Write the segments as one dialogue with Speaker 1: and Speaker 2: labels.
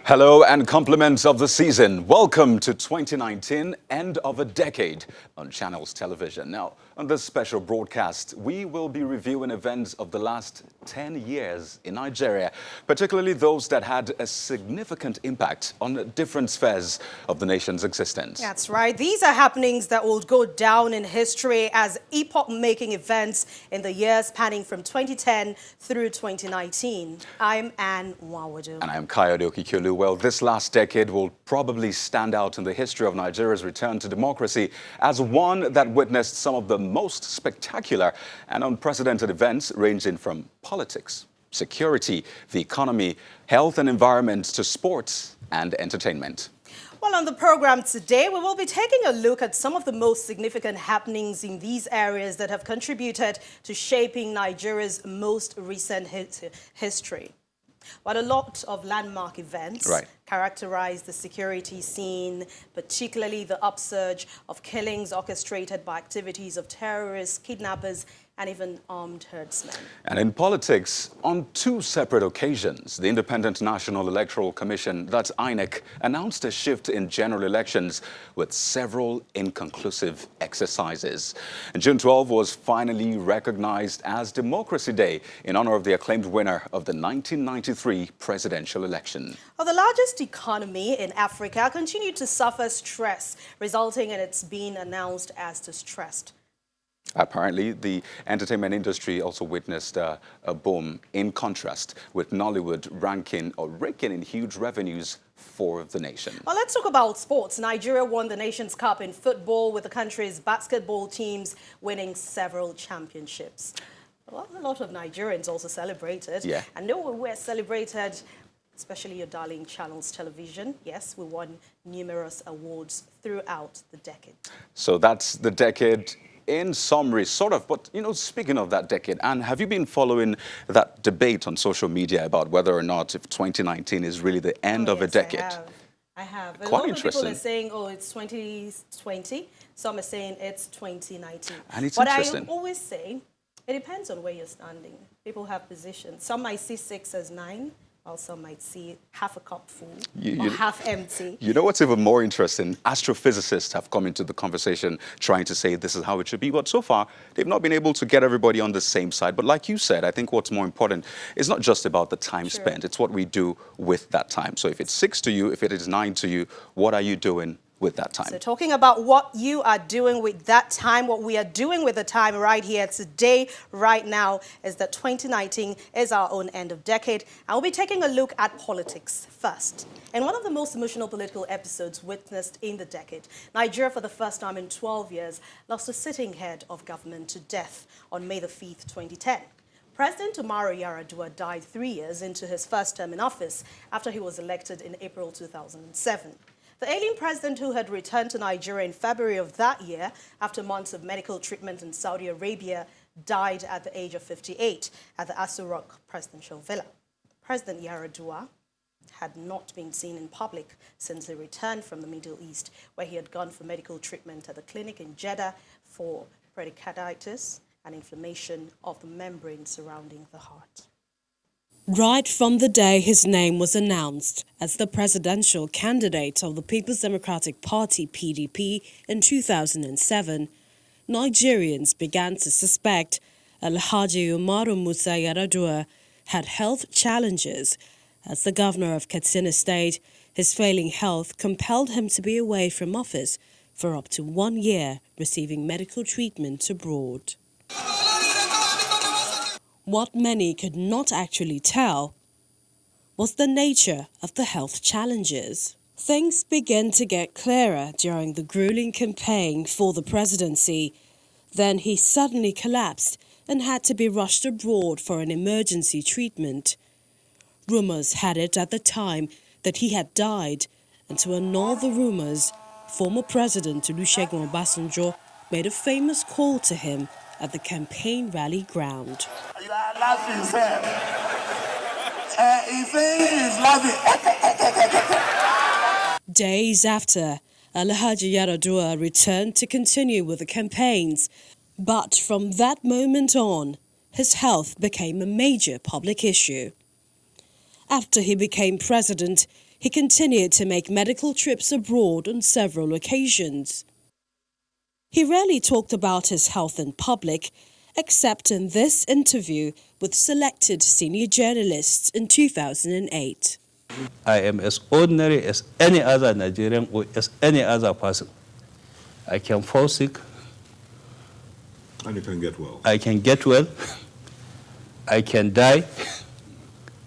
Speaker 1: Hello and compliments of the season. Welcome to 2019, end of a decade on Channels Television. Now, on this special broadcast, we will be reviewing events of the last 10 years in Nigeria, particularly those that had a significant impact on different spheres of the nation's existence.
Speaker 2: That's right. These are happenings that will go down in history as epoch-making events in the years spanning from 2010 through 2019. I'm Anne Nwawadu.
Speaker 1: And I'm Kayode Okikiolu. Well, this last decade will probably stand out in the history of Nigeria's return to democracy as one that witnessed some of the most spectacular and unprecedented events ranging from politics, security, the economy, health and environment to sports and entertainment.
Speaker 2: Well, on the program today, we will be taking a look at some of the most significant happenings in these areas that have contributed to shaping Nigeria's most recent history. But a lot of landmark events characterize the security scene, particularly the upsurge of killings orchestrated by activities of terrorists, kidnappers, and even armed herdsmen.
Speaker 1: And in politics, on two separate occasions, the Independent National Electoral Commission, that's INEC, announced a shift in general elections with several inconclusive exercises. And June 12 was finally recognized as Democracy Day in honor of the acclaimed winner of the 1993 presidential election.
Speaker 2: Well, the largest economy in Africa continued to suffer stress, resulting in its being announced as distressed.
Speaker 1: Apparently, the entertainment industry also witnessed a boom in contrast, with Nollywood raking in huge revenues for the nation.
Speaker 2: Well, let's talk about sports. Nigeria won the Nations Cup in football, with the country's basketball teams winning several championships. Well, a lot of Nigerians also celebrated.
Speaker 1: Yeah.
Speaker 2: And nowhere celebrated, especially your darling Channels Television. Yes, we won numerous awards throughout the decade.
Speaker 1: So that's the decade in summary, sort of. But, you know, speaking of that decade, Anne, have you been following that debate on social media about whether or not if 2019 is really the end of a decade?
Speaker 2: I have.
Speaker 1: Quite
Speaker 2: a lot
Speaker 1: interesting.
Speaker 2: Of people are saying, oh, it's 2020. Some are saying it's 2019.
Speaker 1: And it's
Speaker 2: but
Speaker 1: interesting.
Speaker 2: I always say, it depends on where you're standing. People have positions. Some might see 6 as 9. While some might see half a cup full or half empty.
Speaker 1: You know what's even more interesting? Astrophysicists have come into the conversation trying to say this is how it should be. But so far, they've not been able to get everybody on the same side. But like you said, I think what's more important is not just about the time spent. It's what we do with that time. So if it's 6 to you, if it is 9 to you, what are you doing with that time?
Speaker 2: So talking about what you are doing with that time, what we are doing with the time right here today, right now, is that 2019 is our own end of decade. And we'll be taking a look at politics first. In one of the most emotional political episodes witnessed in the decade, Nigeria, for the first time in 12 years, lost a sitting head of government to death on May the 5th, 2010. President Umaru Yar'Adua died 3 years into his first term in office after he was elected in April 2007. The ailing president, who had returned to Nigeria in February of that year after months of medical treatment in Saudi Arabia, died at the age of 58 at the Aso Rock presidential villa. President Yar'Adua had not been seen in public since he returned from the Middle East, where he had gone for medical treatment at the clinic in Jeddah for pericarditis and inflammation of the membrane surrounding the heart.
Speaker 3: Right from the day his name was announced as the presidential candidate of the People's Democratic Party (PDP) in 2007, Nigerians began to suspect Alhaji Umaru Musa Yar'Adua had health challenges. As the governor of Katsina State, his failing health compelled him to be away from office for up to 1 year, receiving medical treatment abroad. What many could not actually tell was the nature of the health challenges. Things began to get clearer during the grueling campaign for the presidency. Then he suddenly collapsed and had to be rushed abroad for an emergency treatment. Rumors had it at the time that he had died, and to annul the rumors, former President Olusegun Obasanjo made a famous call to him at the campaign rally ground.
Speaker 4: You are laughing, sir. He's laughing.
Speaker 3: Days after, Alhaji Yar'Adua returned to continue with the campaigns. But from that moment on, his health became a major public issue. After he became president, he continued to make medical trips abroad on several occasions. He rarely talked about his health in public, except in this interview with selected senior journalists in 2008.
Speaker 5: I am as ordinary as any other Nigerian or as any other person. I can fall sick.
Speaker 6: And you can get well.
Speaker 5: I can get well. I can die.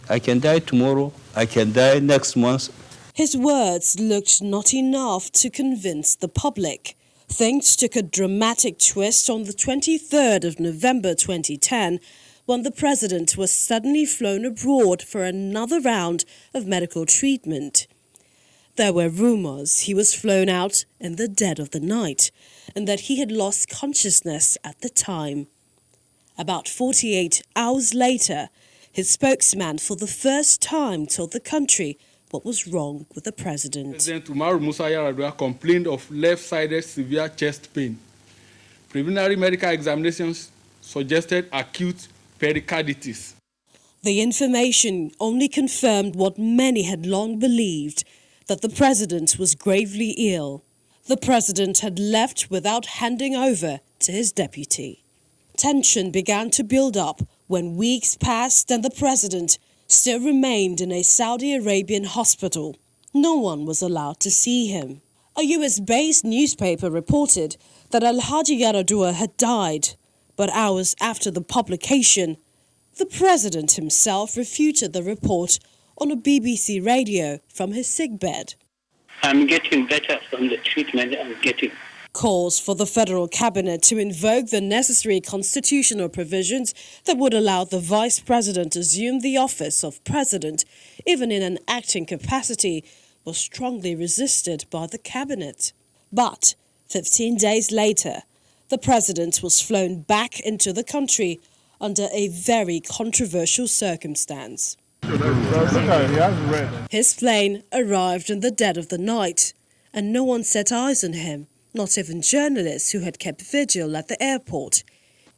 Speaker 5: I can die tomorrow. I can die next month.
Speaker 3: His words looked not enough to convince the public. Things took a dramatic twist on the 23rd of November 2010 when the president was suddenly flown abroad for another round of medical treatment. There were rumors he was flown out in the dead of the night and that he had lost consciousness at the time. About 48 hours later, his spokesman for the first time told the country what was wrong with the president.
Speaker 7: President Umaru Musa Yar'Adua complained of left-sided severe chest pain. Preliminary medical examinations suggested acute pericarditis.
Speaker 3: The information only confirmed what many had long believed, that the president was gravely ill. The president had left without handing over to his deputy. Tension began to build up when weeks passed and the president still remained in a Saudi Arabian hospital. No one was allowed to see him. A US-based newspaper reported that Alhaji Yar'Adua had died, but hours after the publication, the president himself refuted the report on a BBC radio from his sickbed.
Speaker 8: I'm getting better from the treatment I'm getting.
Speaker 3: Calls for the federal cabinet to invoke the necessary constitutional provisions that would allow the vice president to assume the office of president, even in an acting capacity, was strongly resisted by the cabinet. But 15 days later, the president was flown back into the country under a very controversial circumstance. His plane arrived in the dead of the night, and no one set eyes on him. Not even journalists who had kept vigil at the airport.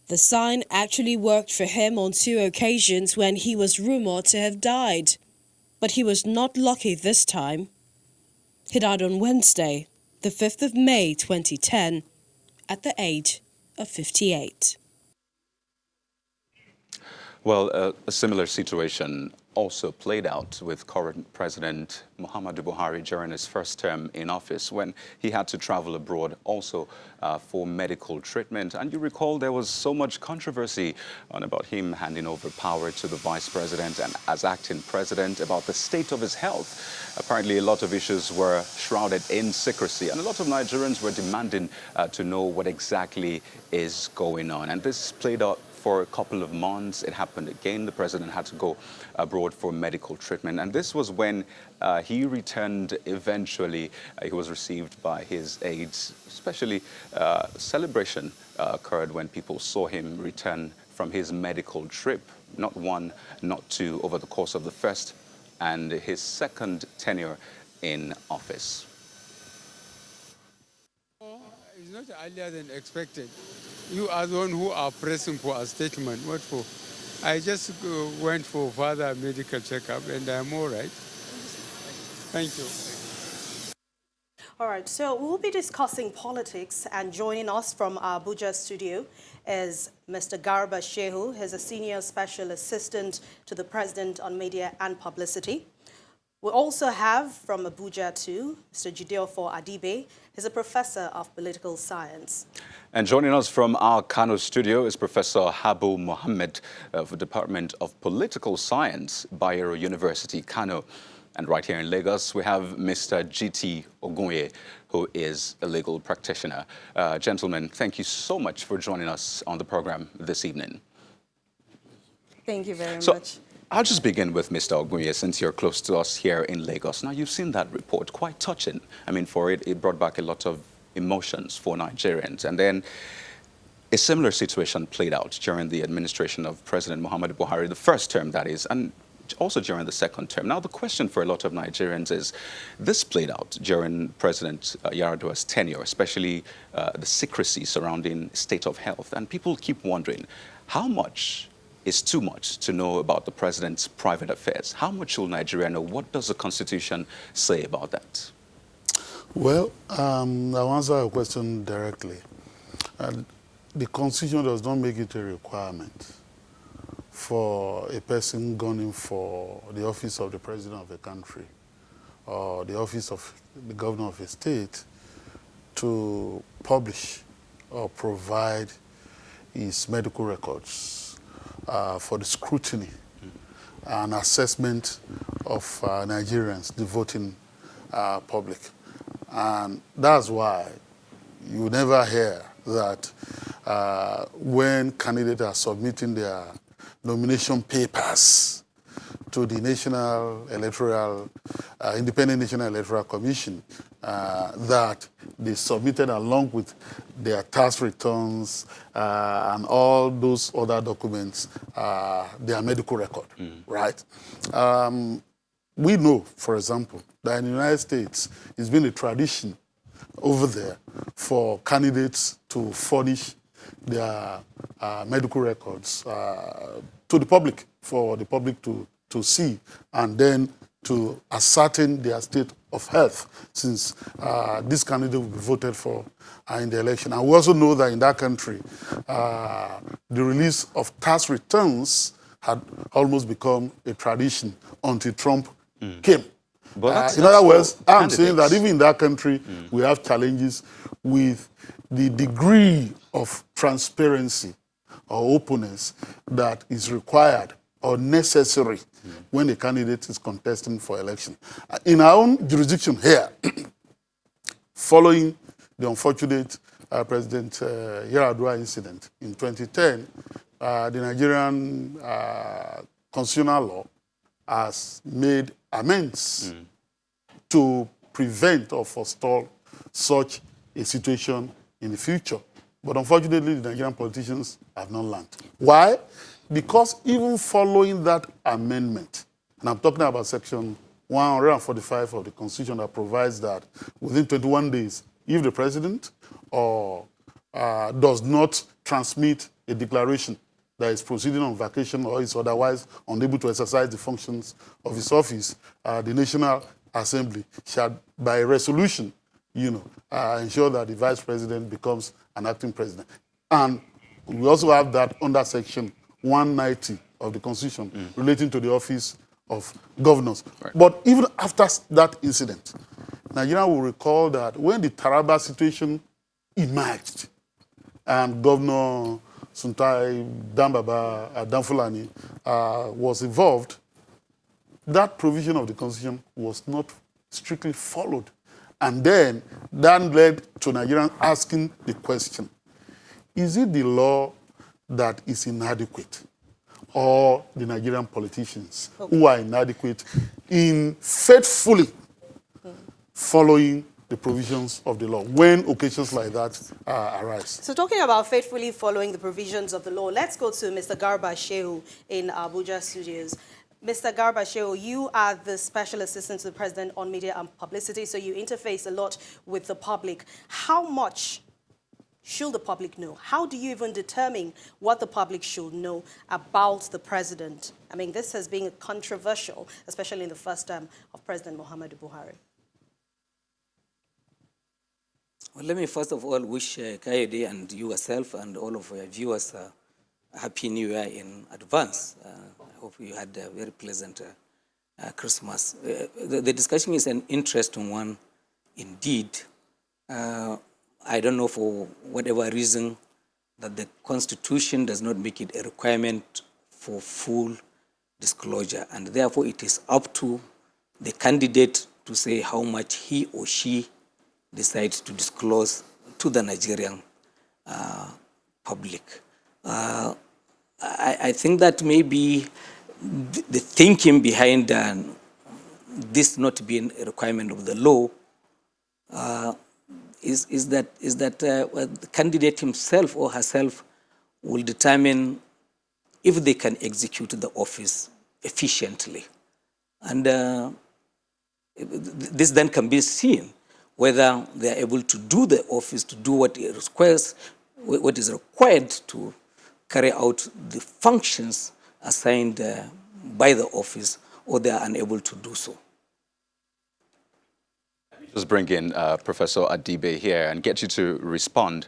Speaker 3: The sign actually worked for him on 2 occasions when he was rumoured to have died. But he was not lucky this time. He died on Wednesday, the 5th of May 2010, at the age of 58.
Speaker 1: Well, a similar situation also played out with current President Muhammadu Buhari during his first term in office when he had to travel abroad also for medical treatment. And you recall there was so much controversy about him handing over power to the vice president and as acting president about the state of his health. Apparently, a lot of issues were shrouded in secrecy and a lot of Nigerians were demanding to know what exactly is going on. And this played out for a couple of months. It happened again. The president had to go abroad for medical treatment. And this was when he returned eventually. He was received by his aides. Especially celebration occurred when people saw him return from his medical trip. Not one, not two, over the course of the first and his second tenure in office.
Speaker 9: It's not earlier than expected. You are the one who are pressing for a statement. What for? I just went for further medical checkup and I'm all right. Thank you.
Speaker 2: All right, so we'll be discussing politics, and joining us from our Abuja studio is Mr. Garba Shehu. He's a senior special assistant to the president on media and publicity. We also have from Abuja too, Mr. Jideofor Adibe. He's a professor of political science.
Speaker 1: And joining us from our Kano studio is Professor Habu Mohammed of the Department of Political Science, Bayero University, Kano. And right here in Lagos, we have Mr. G.T. Ogunye, who is a legal practitioner. Gentlemen, thank you so much for joining us on the program this evening.
Speaker 2: Thank you very
Speaker 1: So,
Speaker 2: much.
Speaker 1: I'll just begin with Mr. Ogunye, since you're close to us here in Lagos. Now, you've seen that report, quite touching. I mean, for it brought back a lot of emotions for Nigerians. And then a similar situation played out during the administration of President Muhammadu Buhari, the first term, that is, and also during the second term. Now, the question for a lot of Nigerians is, this played out during President Yar'Adua's tenure, especially the secrecy surrounding state of health. And people keep wondering, how much is too much to know about the president's private affairs. How much should Nigeria know? What does the Constitution say about that?
Speaker 10: Well, I'll answer your question directly. The Constitution does not make it a requirement for a person gunning for the office of the president of a country or the office of the governor of a state to publish or provide his medical records for the scrutiny and assessment of Nigerians, the voting public. And that's why you never hear that when candidates are submitting their nomination papers to the Independent National Electoral Commission, that they submitted along with their tax returns and all those other documents, their medical record, right? We know, for example, that in the United States, it's been a tradition over there for candidates to furnish their medical records to the public, for the public to see, and then to ascertain their state of health, since this candidate will be voted for in the election. And we also know that in that country, the release of tax returns had almost become a tradition until Trump came.
Speaker 1: But
Speaker 10: in other words, I'm saying that even in that country, we have challenges with the degree of transparency or openness that is required or necessary when a candidate is contesting for election. In our own jurisdiction here, following the unfortunate President Yar'Adua incident in 2010, the Nigerian constitutional law has made amends to prevent or forestall such a situation in the future. But unfortunately, the Nigerian politicians have not learned. Why? Because even following that amendment, and I'm talking about section 145 of the Constitution that provides that within 21 days, if the president does not transmit a declaration that is proceeding on vacation or is otherwise unable to exercise the functions of his office, the National Assembly shall, by resolution, ensure that the vice president becomes an acting president. And we also have that under section 190 of the Constitution relating to the office of governors. Right. But even after that incident, Nigeria will recall that when the Taraba situation emerged and Governor Suntai Dambaba Danfulani was involved, that provision of the Constitution was not strictly followed. And then that led to Nigerians asking the question, is it the law that is inadequate or the Nigerian politicians who are inadequate in faithfully following the provisions of the law when occasions like that arise?
Speaker 2: So talking about faithfully following the provisions of the law, let's go to Mr. Garba Shehu in Abuja studios. Mr. Garba Shehu, you are the Special Assistant to the President on Media and Publicity, so you interface a lot with the public. How much should the public know? How do you even determine what the public should know about the president? I mean, this has been controversial, especially in the first term of President Muhammadu Buhari.
Speaker 11: Well, let me first of all wish Kayode and you yourself and all of your viewers a Happy New Year in advance. I hope you had a very pleasant Christmas. The discussion is an interesting one indeed. I don't know for whatever reason that the Constitution does not make it a requirement for full disclosure, and therefore it is up to the candidate to say how much he or she decides to disclose to the Nigerian public. I think that maybe the thinking behind this not being a requirement of the law is that the candidate himself or herself will determine if they can execute the office efficiently. And this then can be seen whether they are able to do the office, to do what is required to carry out the functions assigned by the office, or they are unable to do so.
Speaker 1: Just bring in Professor Adibe here and get you to respond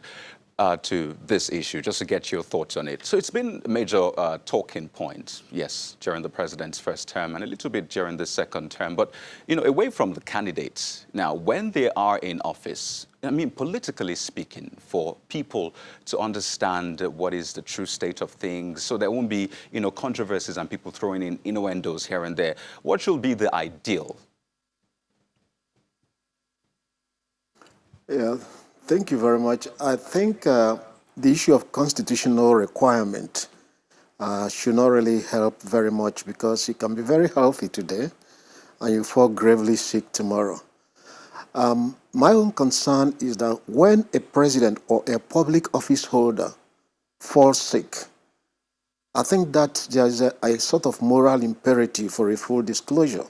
Speaker 1: to this issue, just to get your thoughts on it. So it's been a major talking point, yes, during the president's first term and a little bit during the second term. But, you know, away from the candidates, now, when they are in office, I mean, politically speaking, for people to understand what is the true state of things, so there won't be, you know, controversies and people throwing in innuendos here and there, what should be the ideal?
Speaker 12: Yeah, thank you very much. I think the issue of constitutional requirement should not really help very much, because you can be very healthy today and you fall gravely sick tomorrow. My own concern is that when a president or a public office holder falls sick, I think that there is a sort of moral imperative for a full disclosure,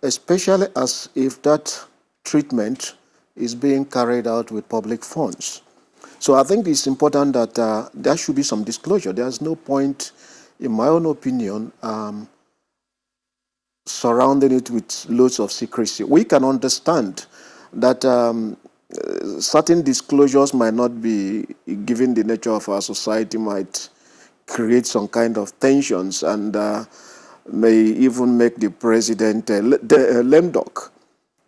Speaker 12: especially as if that treatment is being carried out with public funds. So I think it's important that there should be some disclosure. There's no point, in my own opinion, surrounding it with loads of secrecy. We can understand that certain disclosures might not be, given the nature of our society, might create some kind of tensions and may even make the president a lame duck.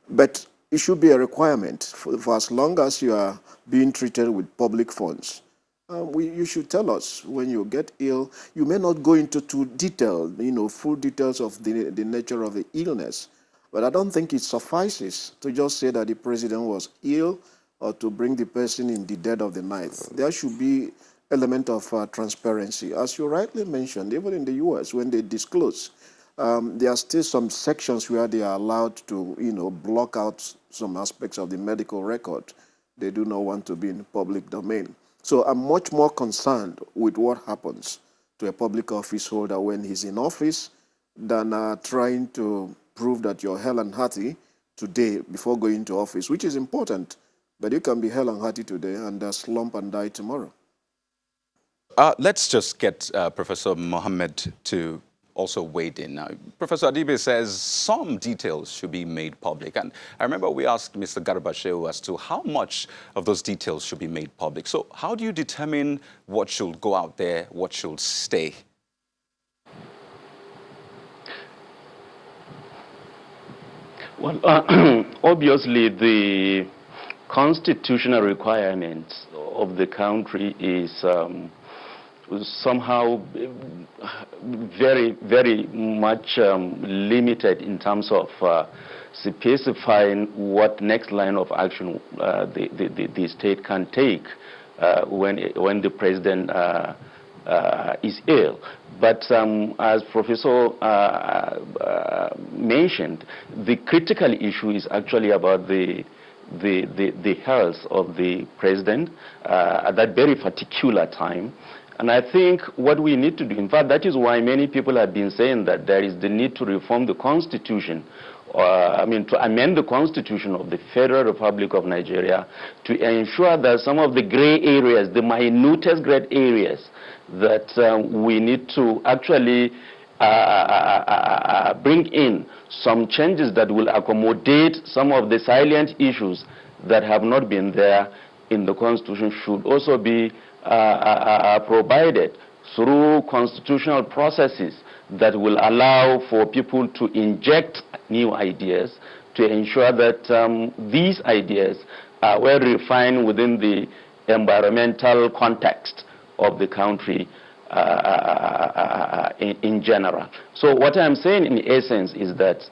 Speaker 12: But it should be a requirement for as long as you are being treated with public funds. You should tell us when you get ill. You may not go into too detailed, full details of the nature of the illness, but I don't think it suffices to just say that the president was ill or to bring the person in the dead of the night. There should be element of transparency. As you rightly mentioned, even in the US, when they disclose, there are still some sections where they are allowed to, block out some aspects of the medical record. They do not want to be in the public domain. So I'm much more concerned with what happens to a public office holder when he's in office than trying to prove that you're hell and hearty today before going to office, which is important. But you can be hell and hearty today and slump and die tomorrow.
Speaker 1: Let's just get Professor Mohammed to also weighed in. Now, Professor Adibe says some details should be made public. And I remember we asked Mr. Garba as to how much of those details should be made public. So how do you determine what should go out there, what should stay?
Speaker 13: Well, obviously, the constitutional requirements of the country is somehow very, very much limited in terms of specifying what next line of action the state can take when the president is ill. But as Professor mentioned, the critical issue is actually about the health of the president at that very particular time. And I think what we need to do, in fact, that is why many people have been saying that there is the need to reform the Constitution, to amend the Constitution of the Federal Republic of Nigeria to ensure that some of the gray areas, the minutest gray areas, that we need to actually bring in some changes that will accommodate some of the salient issues that have not been there in the Constitution should also be provided through constitutional processes that will allow for people to inject new ideas to ensure that these ideas are well refined within the environmental context of the country in general. So what I'm saying in essence is that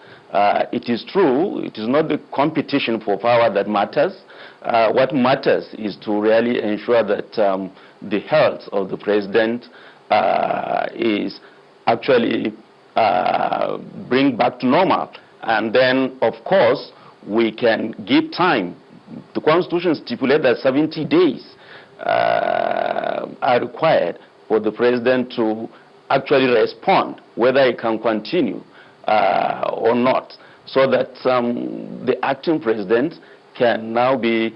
Speaker 13: it is true, it is not the competition for power that matters. What matters is to really ensure that the health of the president is actually bring back to normal. And then, of course, we can give time. The Constitution stipulates that 70 days are required for the president to actually respond, whether he can continue or not, so that the acting president can now be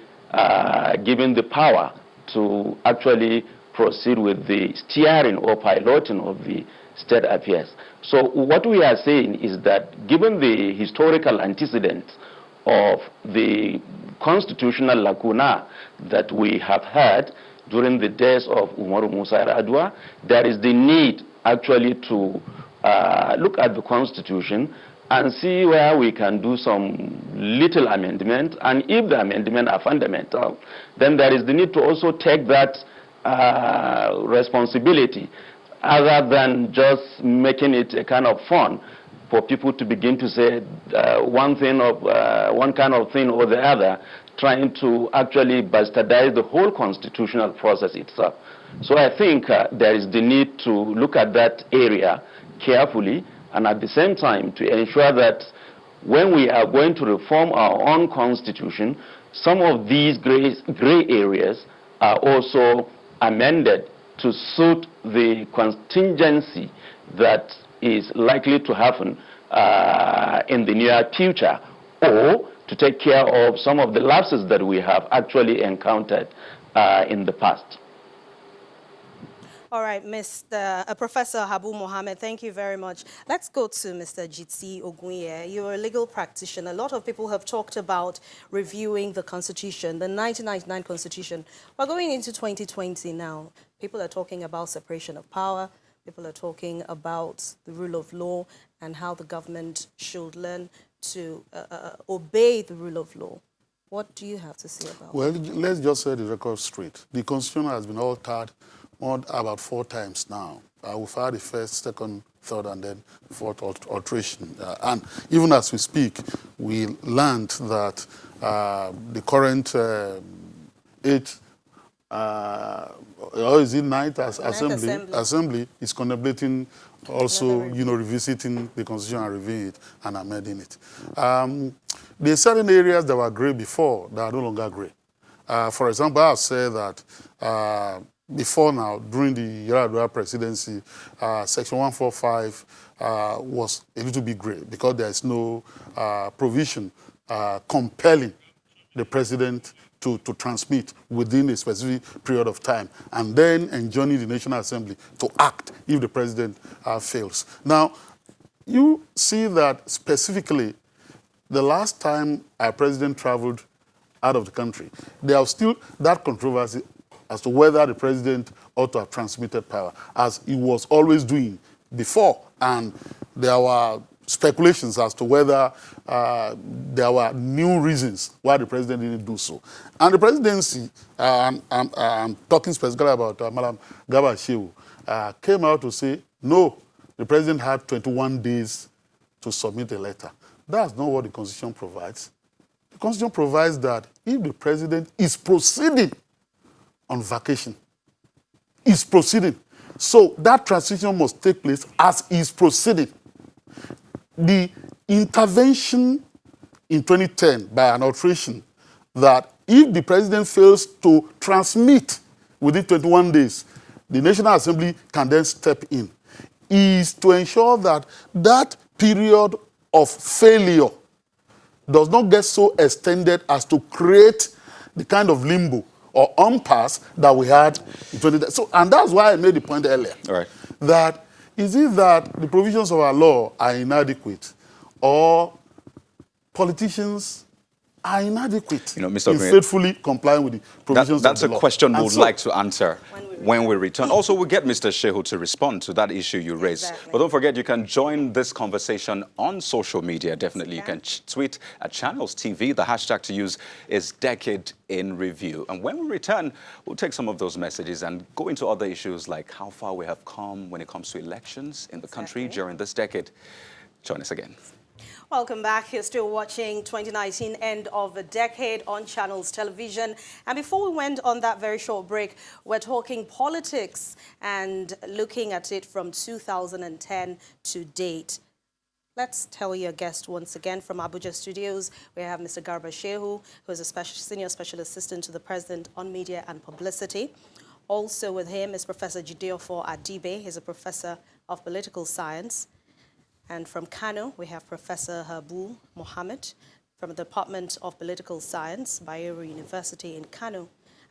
Speaker 13: given the power to actually proceed with the steering or piloting of the state affairs. So what we are saying is that given the historical antecedents of the constitutional lacuna that we have had during the days of Umaru Musa Yar'Adua, there is the need actually to look at the constitution and see where we can do some little amendment, and if the amendment are fundamental, then there is the need to also take that responsibility, other than just making it a kind of fun for people to begin to say one kind of thing or the other, trying to actually bastardize the whole constitutional process itself. So I think there is the need to look at that area carefully, and at the same time to ensure that when we are going to reform our own constitution, some of these gray areas are also amended to suit the contingency that is likely to happen in the near future, or to take care of some of the lapses that we have actually encountered in the past.
Speaker 2: All right, Professor Habu Mohammed, thank you very much. Let's go to Mr. Jitsi Ogunye. You're a legal practitioner. A lot of people have talked about reviewing the Constitution, the 1999 Constitution. We're going into 2020 now. People are talking about separation of power. People are talking about the rule of law and how the government should learn to obey the rule of law. What do you have to say about
Speaker 10: Well,
Speaker 2: that?
Speaker 10: let's just set the record straight. The Constitution has been altered about 4 times now. We've had the first, second, third, and then fourth alteration. And even as we speak, we learned that the current 8th, or is it 9th assembly is contemplating also, revisiting the Constitution and reviewing it and amending it. There are certain areas that were grey before that are no longer grey. For example, I'll say that before now, during the Yar'Adua presidency, Section 145 was a little bit grey because there is no provision compelling the president to transmit within a specific period of time, and then enjoining the National Assembly to act if the president fails. Now, you see that specifically the last time our president traveled out of the country, there was still that controversy as to whether the president ought to have transmitted power, as he was always doing before. And there were speculations as to whether there were new reasons why the president didn't do so. And the presidency, I'm talking specifically about Madam Garba Shehu, came out to say, no, the president had 21 days to submit a letter. That's not what the Constitution provides. The Constitution provides that if the president is proceeding on vacation, is proceeding, so that transition must take place as is proceeding. The intervention in 2010 by an alteration that if the president fails to transmit within 21 days, the National Assembly can then step in, is to ensure that that period of failure does not get so extended as to create the kind of limbo or impasse that we had in 2010. So, and that's why I made the point earlier.
Speaker 1: All right.
Speaker 10: That is it that the provisions of our law are inadequate, or politicians are inadequate in faithfully complying with the provisions of the law?
Speaker 1: That's a question we would like to answer when we return. Also, we'll get Mr. Shehu to respond to that issue you raised. Exactly. But don't forget, you can join this conversation on social media. Definitely, you can tweet at Channels TV. The hashtag to use is Decade in Review. And when we return, we'll take some of those messages and go into other issues like how far we have come when it comes to elections in the country during this decade. Join us again.
Speaker 2: Welcome back. You're still watching 2019 End of a Decade on Channels Television. And before we went on that very short break, we're talking politics and looking at it from 2010 to date. Let's tell your guest once again from Abuja Studios. We have Mr. Garba Shehu, who is a senior special assistant to the President on Media and Publicity. Also with him is Professor Jideofor Adibe. He's a professor of political science. And from Kano, we have Professor Habu Mohammed from the Department of Political Science, Bayero University in Kano.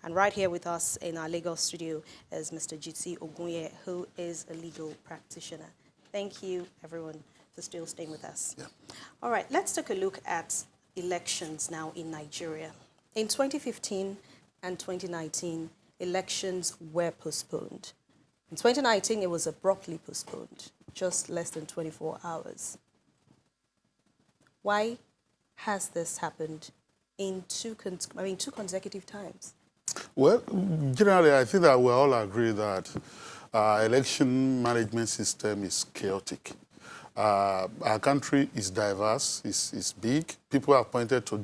Speaker 2: And right here with us in our Lagos studio is Mr. Jitsi Ogunye, who is a legal practitioner. Thank you, everyone, for still staying with us.
Speaker 10: Yeah.
Speaker 2: All right, let's take a look at elections now in Nigeria. In 2015 and 2019, elections were postponed. In 2019, it was abruptly postponed, just less than 24 hours. Why has this happened in two consecutive times?
Speaker 10: Well, generally, I think that we all agree that election management system is chaotic. Our country is diverse, is big. People are pointed to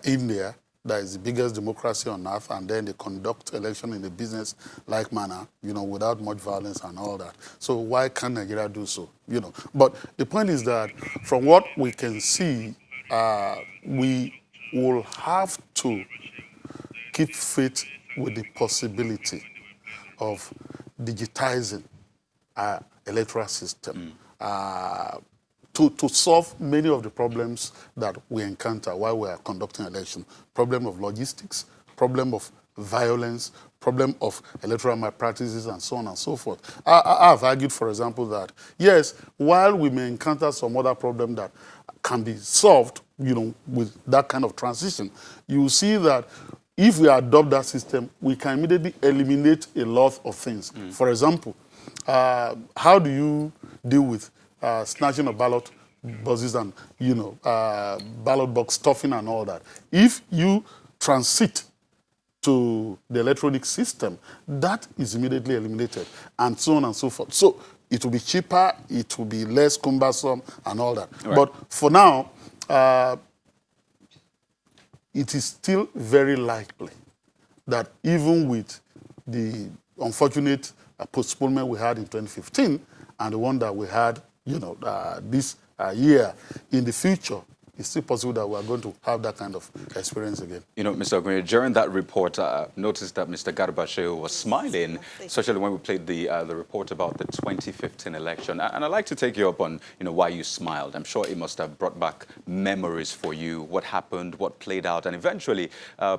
Speaker 10: India, that is the biggest democracy on earth, and then they conduct election in a business-like manner, without much violence and all that. So why can't Nigeria do so? But the point is that from what we can see, we will have to keep faith with the possibility of digitizing our electoral system to solve many of the problems that we encounter while we are conducting election. Problem of logistics, problem of violence, problem of electoral malpractices, and so on and so forth. I've argued, for example, that yes, while we may encounter some other problem that can be solved, with that kind of transition, you will see that if we adopt that system, we can immediately eliminate a lot of things. For example, how do you deal with snatching of ballot boxes and, ballot box stuffing and all that? If you transit to the electronic system, that is immediately eliminated, and so on and so forth. So it will be cheaper, it will be less cumbersome, and all that.
Speaker 1: Right.
Speaker 10: But for now, it is still very likely that even with the unfortunate postponement we had in 2015 and the one that we had, this year, in the future, it's still possible that we are going to have that kind of experience again.
Speaker 1: Mr. Ogunye, during that report, I noticed that Mr. Garba Shehu was smiling, especially when we played the report about the 2015 election. And I'd like to take you up on, why you smiled. I'm sure it must have brought back memories for you, what happened, what played out, and eventually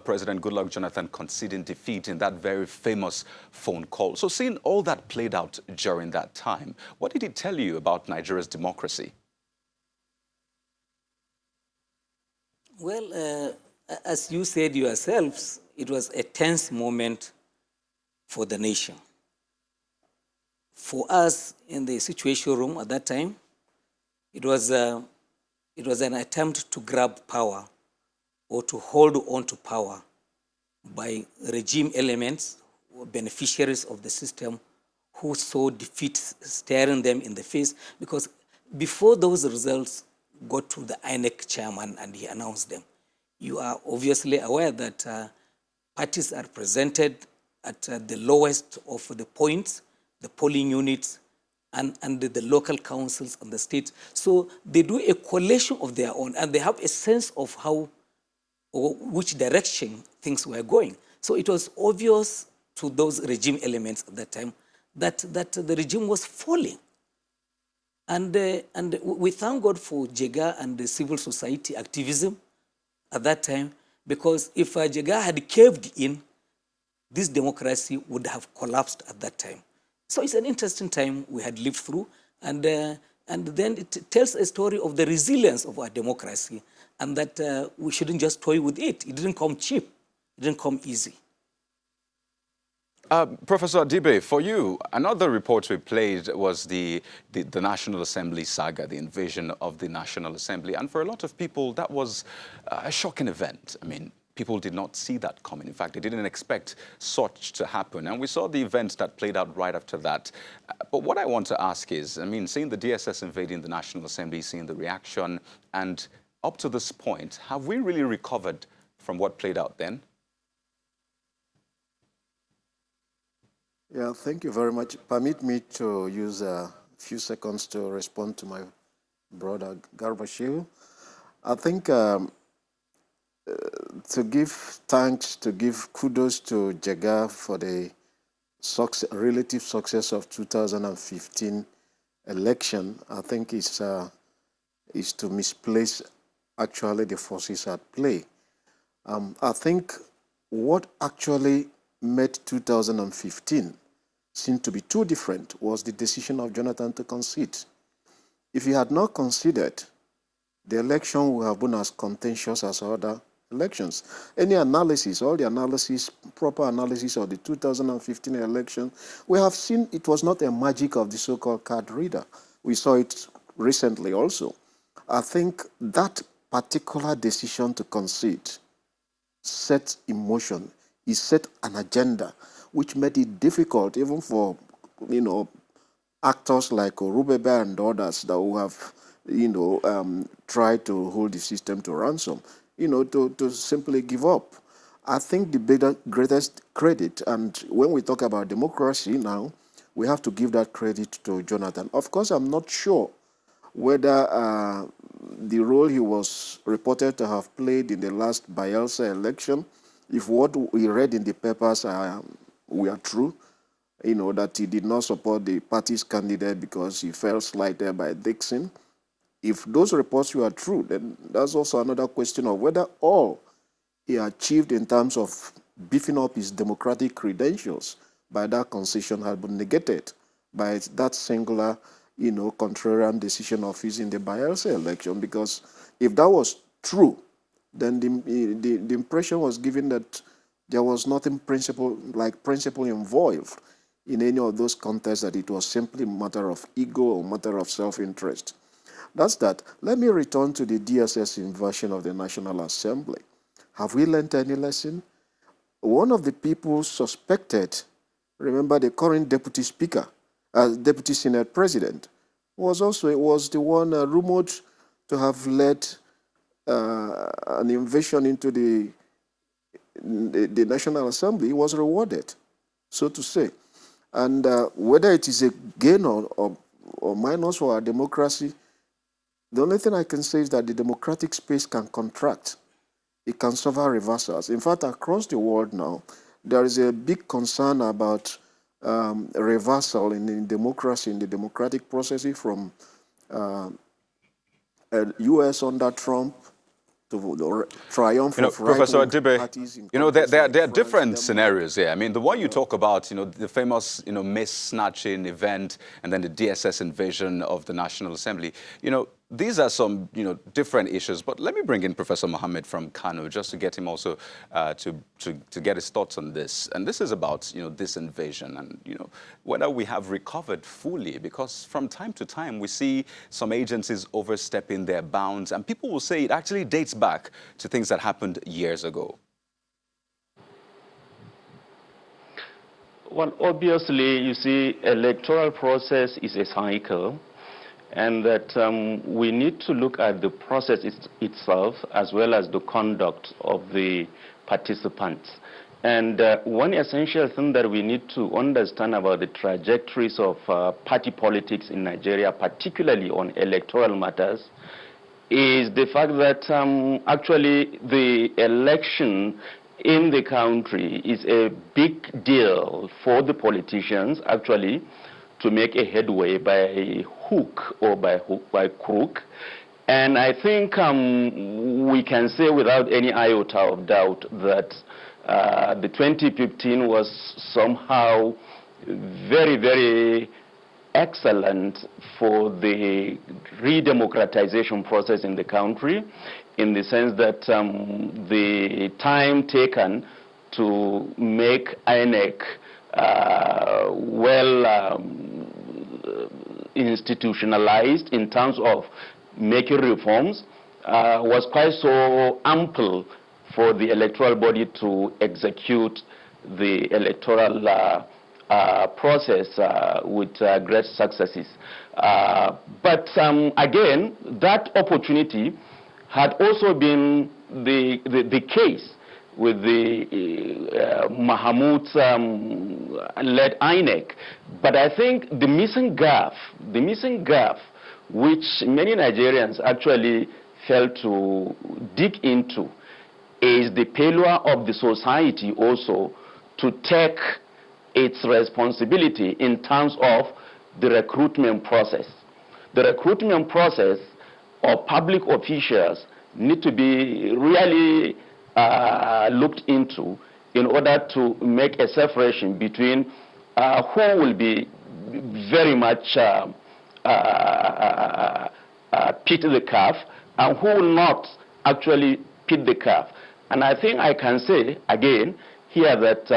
Speaker 1: President Goodluck Jonathan conceding defeat in that very famous phone call. So seeing all that played out during that time, what did it tell you about Nigeria's democracy?
Speaker 11: Well, as you said yourselves, it was a tense moment for the nation. For us in the Situation Room at that time, it was an attempt to grab power or to hold on to power by regime elements or beneficiaries of the system who saw defeat staring them in the face, because before those results got to the INEC chairman and he announced them, you are obviously aware that parties are presented at the lowest of the points, the polling units, and the local councils and the states. So they do a collation of their own, and they have a sense of how or which direction things were going. So it was obvious to those regime elements at that time that the regime was falling. And we thank God for Jega and the civil society activism at that time, because if Jega had caved in, this democracy would have collapsed at that time. So it's an interesting time we had lived through, and then it tells a story of the resilience of our democracy, and that we shouldn't just toy with it. It didn't come cheap. It didn't come easy.
Speaker 1: Professor Adibe, for you, another report we played was the National Assembly saga, the invasion of the National Assembly. And for a lot of people, that was a shocking event. I mean, people did not see that coming. In fact, they didn't expect such to happen. And we saw the events that played out right after that. But what I want to ask is, I mean, seeing the DSS invading the National Assembly, seeing the reaction, and up to this point, have we really recovered from what played out then?
Speaker 12: Yeah, thank you very much. Permit me to use a few seconds to respond to my brother Garba Shehu. I think to give thanks, to give kudos to Jega for the relative success of 2015 election, I think is to misplace actually the forces at play. I think what actually made 2015 seem to be too different was the decision of Jonathan to concede. If he had not conceded, the election would have been as contentious as other elections. Any analysis, all the analysis, proper analysis of the 2015 election, we have seen it was not a magic of the so-called card reader. We saw it recently also. I think that particular decision to concede set in motion, it set an agenda which made it difficult even for, actors like Rubebe and others that who have, tried to hold the system to ransom, to simply give up. I think the greatest credit, and when we talk about democracy now, we have to give that credit to Jonathan. Of course, I'm not sure whether the role he was reported to have played in the last Bayelsa election, if what we read in the papers were true, that he did not support the party's candidate because he felt slighted by Dixon. If those reports were true, then that's also another question of whether all he achieved in terms of beefing up his democratic credentials by that concession had been negated by that singular, contrarian decision of his in the Bayelsa election. Because if that was true, then the impression was given that there was nothing principle involved in any of those contests, that it was simply a matter of ego or matter of self-interest. That's that. Let me return to the DSS inversion of the National Assembly. Have we learned any lesson? One of the people suspected, remember the current Deputy Speaker, Deputy Senate President, was the one rumored to have led an invasion into the National Assembly. He was rewarded, so to say. And whether it is a gain or minus for our democracy, the only thing I can say is that the democratic space can contract. It can suffer reversals. In fact, across the world now, there is a big concern about reversal in democracy, in the democratic processes from U.S. under Trump to the triumph of
Speaker 1: Professor
Speaker 12: right-wing parties.
Speaker 1: there are different scenarios here. I mean, the one you talk about, the famous, mist snatching event, and then the DSS invasion of the National Assembly. These are some, different issues. But let me bring in Professor Mohammed from Kano just to get him also to get his thoughts on this. And this is about, this invasion and, whether we have recovered fully, because from time to time we see some agencies overstepping their bounds, and people will say it actually dates back to things that happened years ago.
Speaker 13: Well, obviously, you see, electoral process is a cycle, and that we need to look at the process itself as well as the conduct of the participants. And one essential thing that we need to understand about the trajectories of party politics in Nigeria, particularly on electoral matters, is the fact that actually the election in the country is a big deal for the politicians, actually, to make a headway by hook or by crook. And I think we can say without any iota of doubt that the 2015 was somehow very, very excellent for the re-democratization process in the country, in the sense that the time taken to make INEC institutionalized in terms of making reforms was quite so ample for the electoral body to execute the electoral process with great successes. But again, that opportunity had also been the case with the Mahmoud-led INEC. But I think the missing gap, which many Nigerians actually failed to dig into, is the failure of the society also to take its responsibility in terms of the recruitment process. The recruitment process of public officials need to be really looked into in order to make a separation between who will be very much pit the calf and who will not actually pit the calf. And I think I can say again here that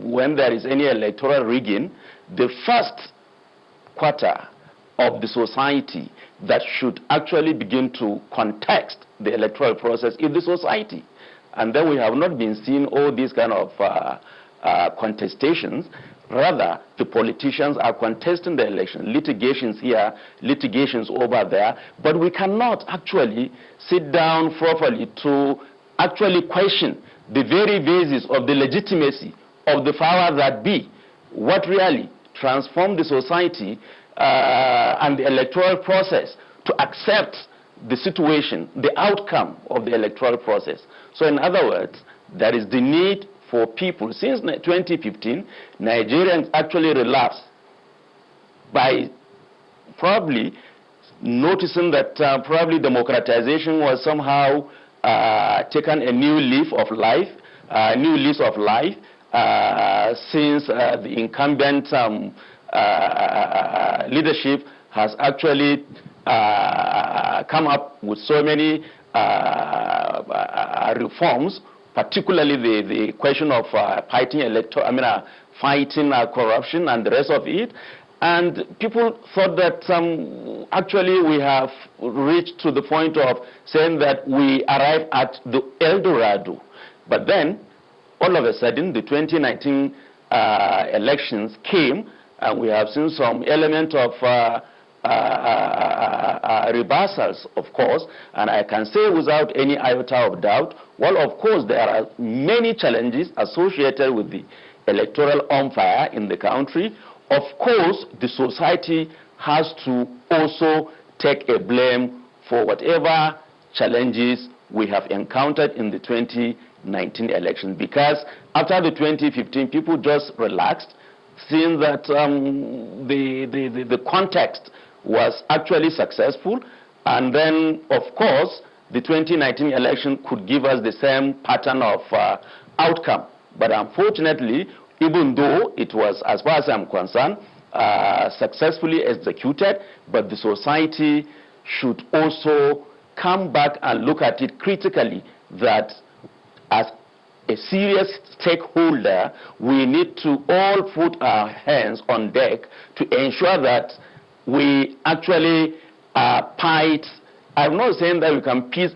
Speaker 13: when there is any electoral rigging, the first quarter of the society that should actually begin to contest the electoral process is the society. And then we have not been seeing all these kind of contestations. Rather, the politicians are contesting the election, litigations here, litigations over there, but we cannot actually sit down properly to actually question the very basis of the legitimacy of the power that be. What really transformed the society and the electoral process to accept the situation, the outcome of the electoral process. So in other words, there is the need for people. Since 2015, Nigerians actually relapsed by probably noticing that probably democratization was somehow taken a new leaf of life, since the incumbent leadership has actually come up with so many reforms, particularly the question of fighting corruption and the rest of it. And people thought that actually we have reached to the point of saying that we arrived at the El Dorado. But then, all of a sudden, the 2019 elections came, and we have seen some element of reversals, of course, and I can say without any iota of doubt, well, of course, there are many challenges associated with the electoral umpire in the country. Of course, the society has to also take a blame for whatever challenges we have encountered in the 2019 election, because after the 2015, people just relaxed, seeing that the context was actually successful, and then, of course, the 2019 election could give us the same pattern of outcome. But unfortunately, even though it was, as far as I'm concerned, successfully executed, but the society should also come back and look at it critically, that as a serious stakeholder, we need to all put our hands on deck to ensure that we actually fight. I'm not saying that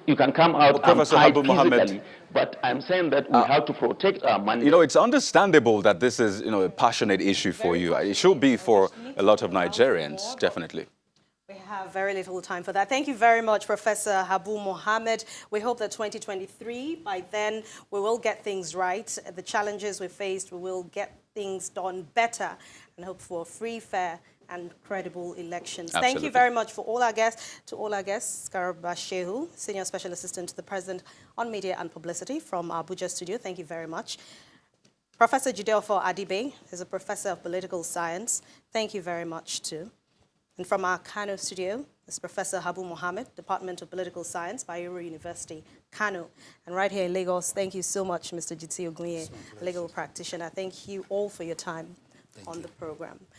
Speaker 13: you can come out and
Speaker 1: Professor
Speaker 13: fight
Speaker 1: Habu Mohammed,
Speaker 13: physically, but I'm saying that we have to protect our money.
Speaker 1: You know, it's understandable that this is, you know, a passionate issue for you. It should be for a lot of Nigerians, definitely.
Speaker 2: We have very little time for that. Thank you very much, Professor Habu Mohammed. We hope that 2023, by then, we will get things right. The challenges we faced, we will get things done better, and hope for free, fair, and credible elections.
Speaker 1: Absolutely.
Speaker 2: Thank you very much for all our guests. To all our guests, Garba Shehu, Senior Special Assistant to the President on Media and Publicity from our Abuja studio. Thank you very much. Professor Jideofor Adibe is a Professor of Political Science. Thank you very much too. And from our Kano studio is Professor Habu Mohammed, Department of Political Science, Bayero University, Kano. And right here in Lagos, thank you so much, Mr. Jiti Ogunye, legal practitioner. Thank you all for your time on the program.